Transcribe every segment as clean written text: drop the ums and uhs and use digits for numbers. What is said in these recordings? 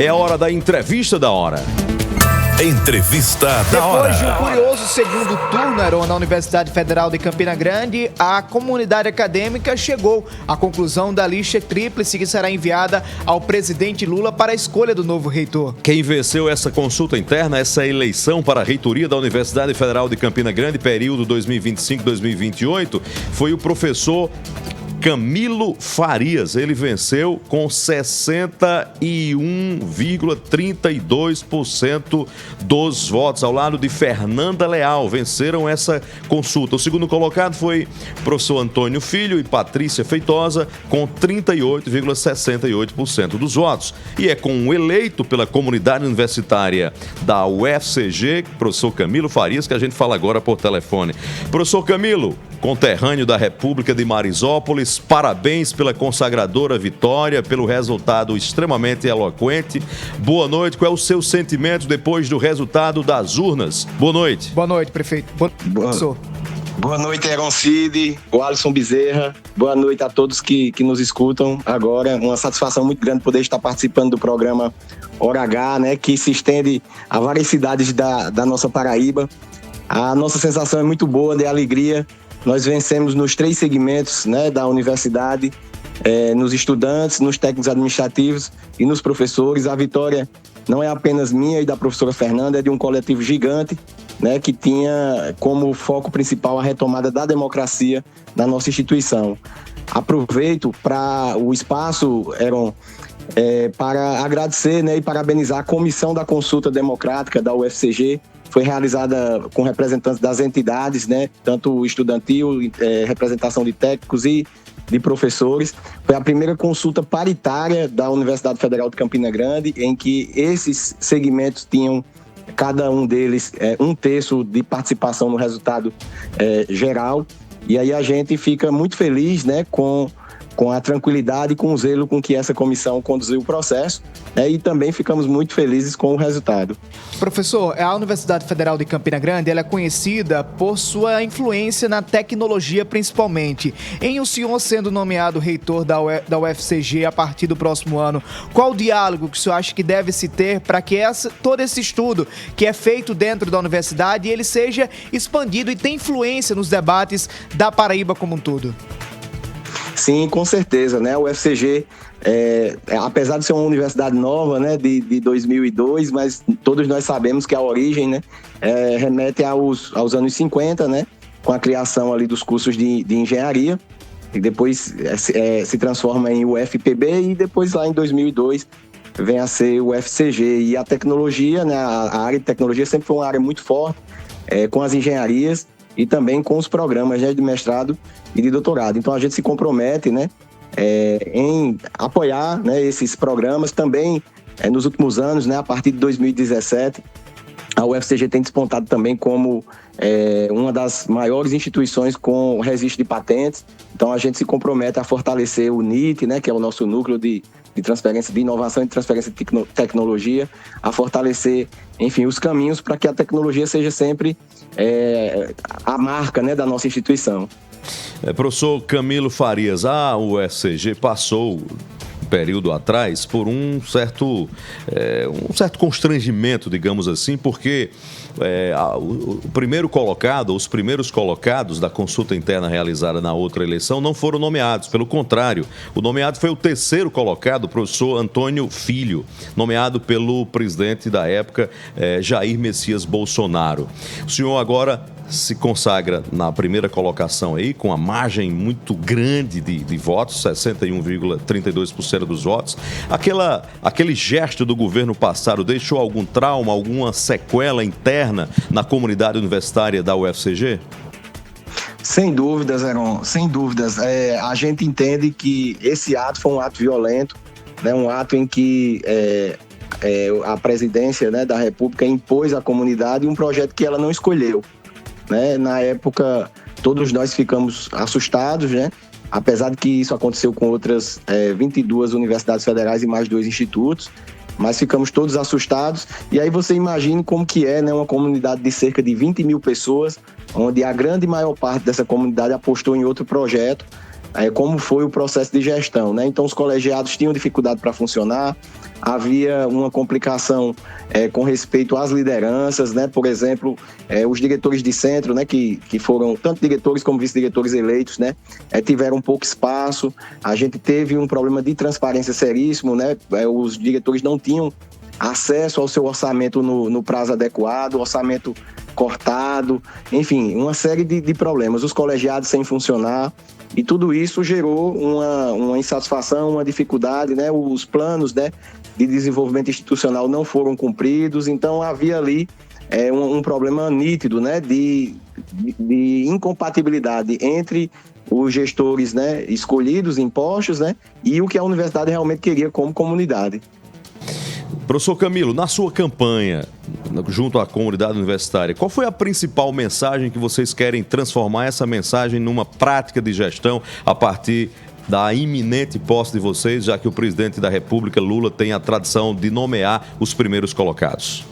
É a hora da entrevista da hora. Entrevista da hora. Depois de um curioso segundo turno na Universidade Federal de Campina Grande, a comunidade acadêmica chegou à conclusão da lista tríplice que será enviada ao presidente Lula para a escolha do novo reitor. Quem venceu essa consulta interna, essa eleição para a reitoria da Universidade Federal de Campina Grande, período 2025-2028, foi o professor Camilo Farias. Ele venceu com 61,32% dos votos, ao lado de Fernanda Leal. Venceram essa consulta. O segundo colocado foi o professor Antônio Filho e Patrícia Feitosa, com 38,68% dos votos. E é com o eleito pela comunidade universitária da UFCG, professor Camilo Farias, que a gente fala agora por telefone. Professor Camilo, conterrâneo da República de Marisópolis, parabéns pela consagradora vitória, pelo resultado extremamente eloquente. Boa noite, qual é o seu sentimento depois do resultado das urnas? Boa noite. Boa noite, prefeito. Boa noite, Heron Cid, o Alisson Bezerra. Boa noite a todos que nos escutam agora. Uma satisfação muito grande poder estar participando do programa Hora H, né, que se estende a várias cidades da nossa Paraíba. A nossa sensação é muito boa, de alegria. Nós vencemos nos 3 segmentos, né, da universidade, nos estudantes, nos técnicos administrativos e nos professores. A vitória não é apenas minha e da professora Fernanda, é de um coletivo gigante, né, que tinha como foco principal a retomada da democracia na nossa instituição. Aproveito para o espaço, Heron, para agradecer, né, e parabenizar a comissão da consulta democrática da UFCG. Foi realizada com representantes das entidades, né, tanto estudantil, representação de técnicos e de professores. Foi a primeira consulta paritária da Universidade Federal de Campina Grande, em que esses segmentos tinham, cada um deles, 1/3 de participação no resultado geral. E aí a gente fica muito feliz, né, com a tranquilidade e com o zelo com que essa comissão conduziu o processo, né, e também ficamos muito felizes com o resultado. Professor, a Universidade Federal de Campina Grande ela é conhecida por sua influência na tecnologia, principalmente. Em o senhor sendo nomeado reitor da UFCG a partir do próximo ano, qual o diálogo que o senhor acha que deve se ter para que todo esse estudo que é feito dentro da universidade ele seja expandido e tenha influência nos debates da Paraíba como um todo? Sim, com certeza, né? O UFCG, apesar de ser uma universidade nova, né, de 2002, mas todos nós sabemos que a origem, né, remete aos anos 50, né, com a criação ali dos cursos de engenharia, e depois se transforma em UFPB, e depois lá em 2002 vem a ser o UFCG. E a tecnologia, né, a área de tecnologia sempre foi uma área muito forte, com as engenharias e também com os programas, né, de mestrado e de doutorado. Então a gente se compromete, né, em apoiar, né, esses programas. Também nos últimos anos, né, a partir de 2017, a UFCG tem despontado também como uma das maiores instituições com registro de patentes. Então a gente se compromete a fortalecer o NIT, né, que é o nosso núcleo de transferência de inovação e de transferência de tecnologia, a fortalecer, enfim, os caminhos para que a tecnologia seja sempre a marca, né, da nossa instituição. Professor Camilo Farias, a UFCG passou período atrás por um certo constrangimento, digamos assim, porque o primeiro colocado, os primeiros colocados da consulta interna realizada na outra eleição não foram nomeados. Pelo contrário, o nomeado foi o terceiro colocado, o professor Antônio Filho, nomeado pelo presidente da época, Jair Messias Bolsonaro. O senhor agora se consagra na primeira colocação aí, com a margem muito grande de votos, 61,32% dos votos. Aquele gesto do governo passado deixou algum trauma, alguma sequela interna na comunidade universitária da UFCG? Sem dúvidas, Heron, sem dúvidas. A gente entende que esse ato foi um ato violento, né, um ato em que a presidência, né, da República impôs à comunidade um projeto que ela não escolheu. Né? Na época, todos nós ficamos assustados, né? Apesar de que isso aconteceu com outras 22 universidades federais e mais 2 institutos, mas ficamos todos assustados. E aí você imagine como que é, né, uma comunidade de cerca de 20 mil pessoas, onde a grande maior parte dessa comunidade apostou em outro projeto, como foi o processo de gestão, né? Então, os colegiados tinham dificuldade para funcionar, havia uma complicação com respeito às lideranças, né? Por exemplo, os diretores de centro, né? Que foram tanto diretores como vice-diretores eleitos, né? Tiveram pouco espaço. A gente teve um problema de transparência seríssimo, né? Os diretores não tinham acesso ao seu orçamento no prazo adequado, orçamento cortado, enfim, uma série de problemas. Os colegiados sem funcionar. E tudo isso gerou uma insatisfação, uma dificuldade, né? Os planos, né, de desenvolvimento institucional não foram cumpridos, então havia ali um problema nítido, né, de incompatibilidade entre os gestores, né, escolhidos, impostos, né, e o que a universidade realmente queria como comunidade. Professor Camilo, na sua campanha, junto à comunidade universitária, qual foi a principal mensagem que vocês querem transformar essa mensagem numa prática de gestão a partir da iminente posse de vocês, já que o presidente da República, Lula, tem a tradição de nomear os primeiros colocados?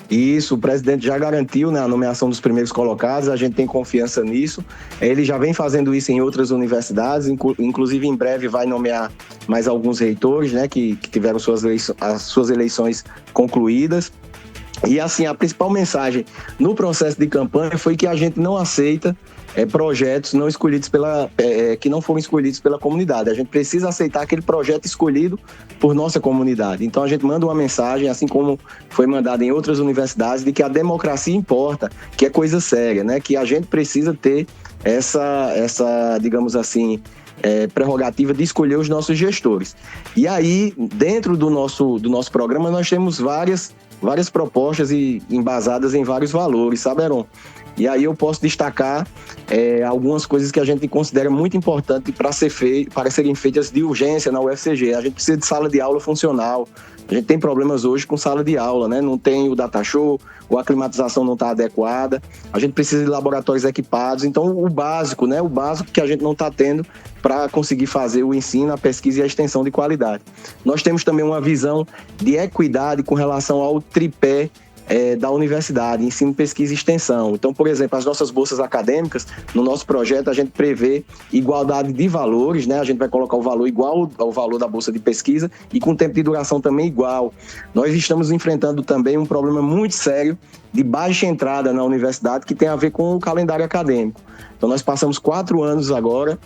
Isso, o presidente já garantiu, né, a nomeação dos primeiros colocados, a gente tem confiança nisso. Ele já vem fazendo isso em outras universidades, inclusive em breve vai nomear mais alguns reitores, né, que tiveram as suas eleições concluídas. E assim, a principal mensagem no processo de campanha foi que a gente não aceita projetos não escolhidos que não foram escolhidos pela comunidade. A gente precisa aceitar aquele projeto escolhido por nossa comunidade. Então a gente manda uma mensagem, assim como foi mandada em outras universidades, de que a democracia importa, que é coisa séria, né? Que a gente precisa ter essa digamos assim, prerrogativa de escolher os nossos gestores. E aí, dentro do nosso programa, nós temos várias propostas embasadas em vários valores, sabe, Heron? E aí eu posso destacar algumas coisas que a gente considera muito importante para serem feitas de urgência na UFCG. A gente precisa de sala de aula funcional. A gente tem problemas hoje com sala de aula, né? Não tem o data show, a climatização não está adequada. A gente precisa de laboratórios equipados. Então, o básico, né? O básico que a gente não está tendo para conseguir fazer o ensino, a pesquisa e a extensão de qualidade. Nós temos também uma visão de equidade com relação ao tripé da universidade, ensino, pesquisa e extensão. Então, por exemplo, as nossas bolsas acadêmicas, no nosso projeto a gente prevê igualdade de valores, né? A gente vai colocar o valor igual ao valor da bolsa de pesquisa e com tempo de duração também igual. Nós estamos enfrentando também um problema muito sério de baixa entrada na universidade que tem a ver com o calendário acadêmico. Então, nós passamos 4 anos agora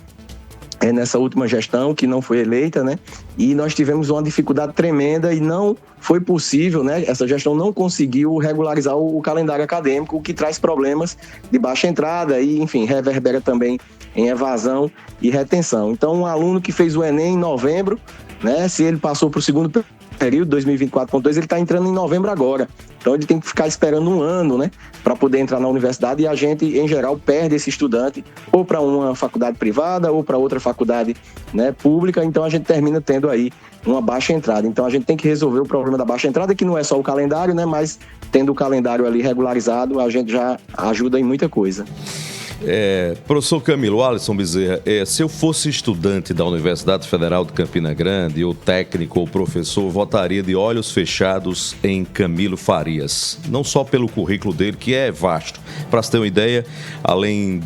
nessa última gestão, que não foi eleita, né? E nós tivemos uma dificuldade tremenda e não foi possível, né? Essa gestão não conseguiu regularizar o calendário acadêmico, o que traz problemas de baixa entrada e, enfim, reverbera também em evasão e retenção. Então, um aluno que fez o Enem em novembro, né? Se ele passou para o segundo período, 2024.2, ele está entrando em novembro agora. Então ele tem que ficar esperando 1 ano, né, para poder entrar na universidade, e a gente, em geral, perde esse estudante ou para uma faculdade privada ou para outra faculdade, né, pública. Então a gente termina tendo aí uma baixa entrada. Então a gente tem que resolver o problema da baixa entrada, que não é só o calendário, né, mas tendo o calendário ali regularizado, a gente já ajuda em muita coisa. Professor Camilo, Alisson Bezerra, se eu fosse estudante da Universidade Federal de Campina Grande, ou técnico ou professor, votaria de olhos fechados em Camilo Farias. Não só pelo currículo dele, que é vasto. Para você ter uma ideia, além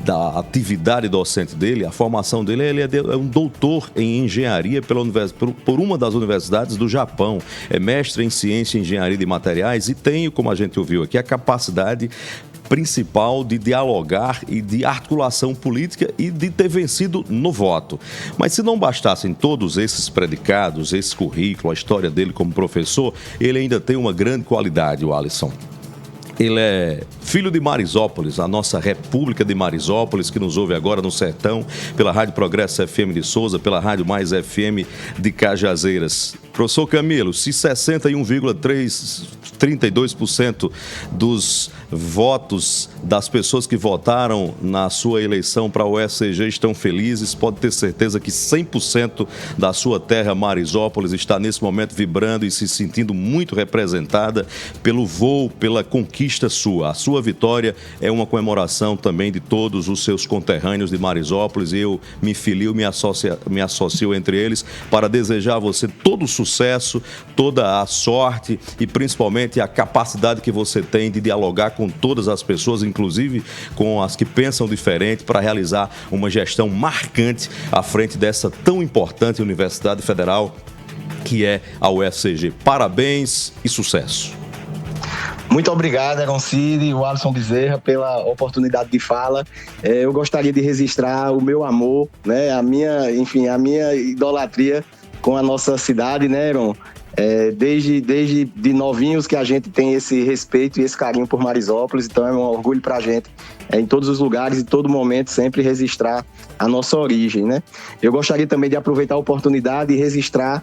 da atividade docente dele, a formação dele, ele é um doutor em engenharia por uma das universidades do Japão. É mestre em ciência e engenharia de materiais e tem, como a gente ouviu aqui, a capacidade principal de dialogar e de articulação política e de ter vencido no voto. Mas se não bastassem todos esses predicados, esse currículo, a história dele como professor, ele ainda tem uma grande qualidade, o Alisson. Ele é filho de Marisópolis, a nossa República de Marisópolis, que nos ouve agora no Sertão, pela Rádio Progresso FM de Souza, pela Rádio Mais FM de Cajazeiras. Professor Camilo, se 61,32% dos votos das pessoas que votaram na sua eleição para o UFCG estão felizes, pode ter certeza que 100% da sua terra, Marisópolis, está nesse momento vibrando e se sentindo muito representada pelo voo, pela conquista sua. A sua vitória é uma comemoração também de todos os seus conterrâneos de Marisópolis e eu me filio, me associo entre eles para desejar a você todo o sucesso, toda a sorte e principalmente a capacidade que você tem de dialogar com com todas as pessoas, inclusive com as que pensam diferente, para realizar uma gestão marcante à frente dessa tão importante Universidade Federal que é a UFCG. Parabéns e sucesso. Muito obrigado, Eroncide e o Alisson Bezerra, pela oportunidade de fala. Eu gostaria de registrar o meu amor, né, a minha idolatria com a nossa cidade, né, Eron? Desde de novinhos que a gente tem esse respeito e esse carinho por Marisópolis, então é um orgulho pra gente, em todos os lugares e todo momento, sempre registrar a nossa origem, né? Eu gostaria também de aproveitar a oportunidade e registrar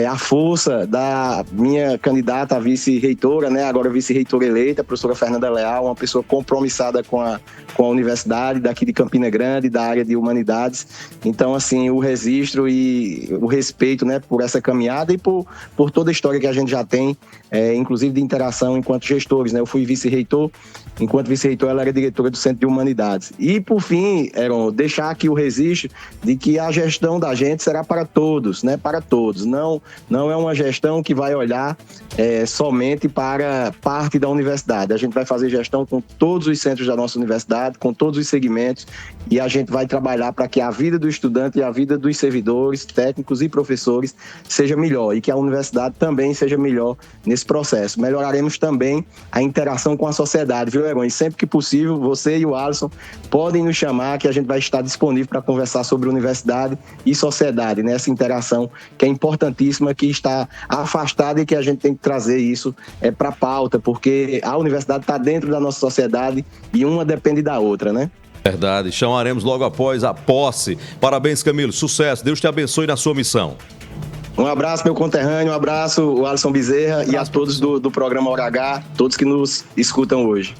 a força da minha candidata a vice-reitora, né? Agora vice-reitora eleita, a professora Fernanda Leal, uma pessoa compromissada com a universidade daqui de Campina Grande, da área de humanidades. Então, assim, o registro e o respeito, né, por essa caminhada e por toda a história que a gente já tem, inclusive de interação enquanto gestores, né? Eu fui vice-reitor, enquanto vice-reitor ela era diretora do Centro de Humanidades. E, por fim, Eron, deixar aqui o registro de que a gestão da gente será para todos, né? Para todos. Não é uma gestão que vai olhar somente para parte da universidade. A gente vai fazer gestão com todos os centros da nossa universidade, com todos os segmentos, e a gente vai trabalhar para que a vida do estudante e a vida dos servidores, técnicos e professores seja melhor e que a universidade também seja melhor nesse processo. Melhoraremos também a interação com a sociedade, viu, Eron? E sempre que possível, você e o Alisson podem nos chamar, que a gente vai estar disponível para conversar sobre universidade e sociedade, né? Essa interação que é importantíssima, que está afastada e que a gente tem que trazer isso para a pauta, porque a universidade está dentro da nossa sociedade e uma depende da outra, né? Verdade, chamaremos logo após a posse. Parabéns, Camilo, sucesso, Deus te abençoe na sua missão. Um abraço, meu conterrâneo, um abraço, o Alisson Bezerra, e a todos do programa Hora H, todos que nos escutam hoje.